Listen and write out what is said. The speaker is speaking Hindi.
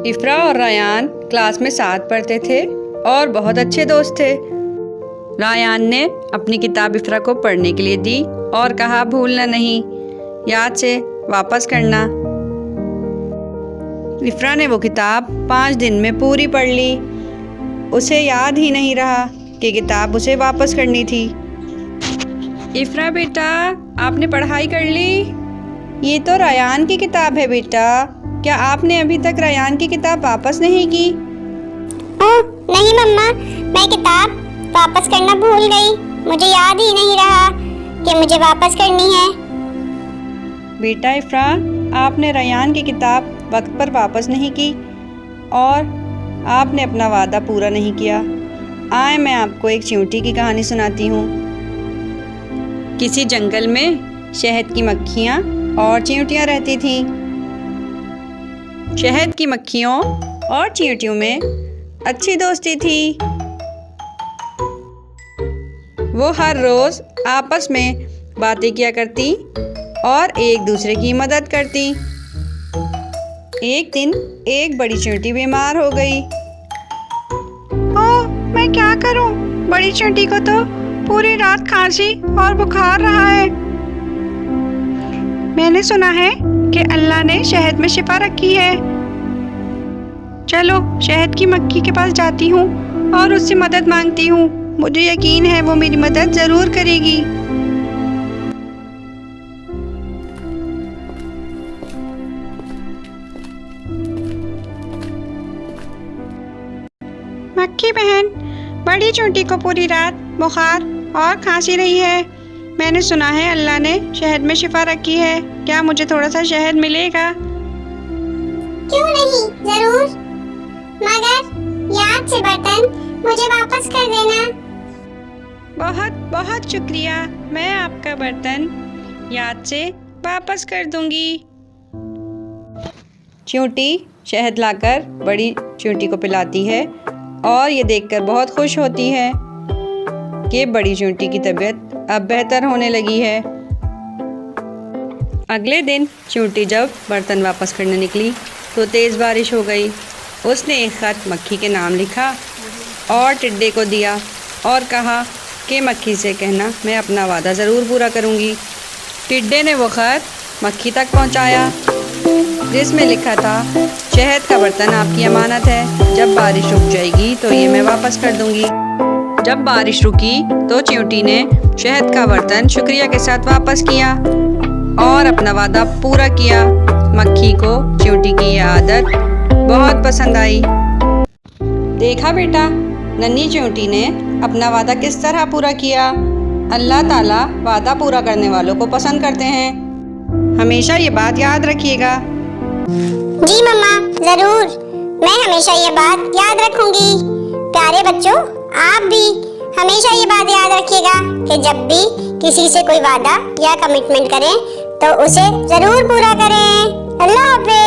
इफ्रा और रायान क्लास में साथ पढ़ते थे और बहुत अच्छे दोस्त थे। रायान ने अपनी किताब इफ्रा को पढ़ने के लिए दी और कहा, भूलना नहीं, याद से वापस करना। इफ्रा ने वो किताब 5 दिन में पूरी पढ़ ली। उसे याद ही नहीं रहा कि किताब उसे वापस करनी थी। इफ्रा बेटा, आपने पढ़ाई कर ली? ये तो रायान की किताब है बेटा। क्या आपने अभी तक रायान की किताब वापस नहीं की? ओह नहीं मम्मा, मैं किताब वापस करना भूल गई। मुझे याद ही नहीं रहा कि मुझे वापस करनी है। बेटा इफ्रा, आपने रायान की किताब वक्त पर वापस नहीं की और आपने अपना वादा पूरा नहीं किया। आए मैं आपको एक चींटी की कहानी सुनाती हूँ। किसी जंगल में शहद की मक्खियाँ और चींटियाँ रहती थीं। शहद की मक्खियों और चींटियों में अच्छी दोस्ती थी। वो हर रोज़ आपस में बातें किया करती और एक दूसरे की मदद करती। एक दिन एक बड़ी चींटी बीमार हो गई। ओह, मैं क्या करूं? बड़ी चींटी को तो पूरी रात खांसी और बुखार रहा है। मैंने सुना है कि अल्लाह ने शहद में शिफा रखी है। चलो शहद की मक्खी के पास जाती हूँ और उससे मदद मांगती हूँ। मुझे यकीन है वो मेरी मदद ज़रूर करेगी। मक्खी बहन, बड़ी चींटी को पूरी रात बुखार और खांसी रही है। मैंने सुना है अल्लाह ने शहद में शिफा रखी है। क्या मुझे थोड़ा सा शहद मिलेगा? क्यों नहीं, जरूर, मगर याद से बर्तन मुझे वापस कर देना। बहुत बहुत शुक्रिया। मैं आपका बर्तन याद से वापस कर दूंगी। चींटी शहद लाकर बड़ी चींटी को पिलाती है और ये देखकर बहुत खुश होती है कि बड़ी चींटी की तबीयत अब बेहतर होने लगी है। अगले दिन चींटी जब बर्तन वापस करने निकली तो तेज़ बारिश हो गई। उसने एक ख़त मक्खी के नाम लिखा और टिड्डे को दिया और कहा कि मक्खी से कहना मैं अपना वादा ज़रूर पूरा करूँगी। टिड्डे ने वो ख़त मक्खी तक पहुँचाया जिसमें लिखा था, शहद का बर्तन आपकी अमानत है। जब बारिश रुक जाएगी तो ये मैं वापस कर दूँगी। जब बारिश रुकी तो चींटी ने शहद का बर्तन शुक्रिया के साथ वापस किया और अपना वादा पूरा किया। मक्खी को चींटी की यह आदत बहुत पसंद आई। देखा बेटा, नन्ही चींटी ने अपना वादा किस तरह पूरा किया। अल्लाह ताला वादा पूरा करने वालों को पसंद करते हैं। हमेशा ये बात याद रखिएगा। जी मम्मा, जरूर, मैं हमेशा ये बात याद रखूंगी। प्यारे बच्चों, आप भी हमेशा ये बात याद रखिएगा कि जब भी किसी से कोई वादा या कमिटमेंट करें तो उसे जरूर पूरा करें। अल्लाह हाफ़िज़।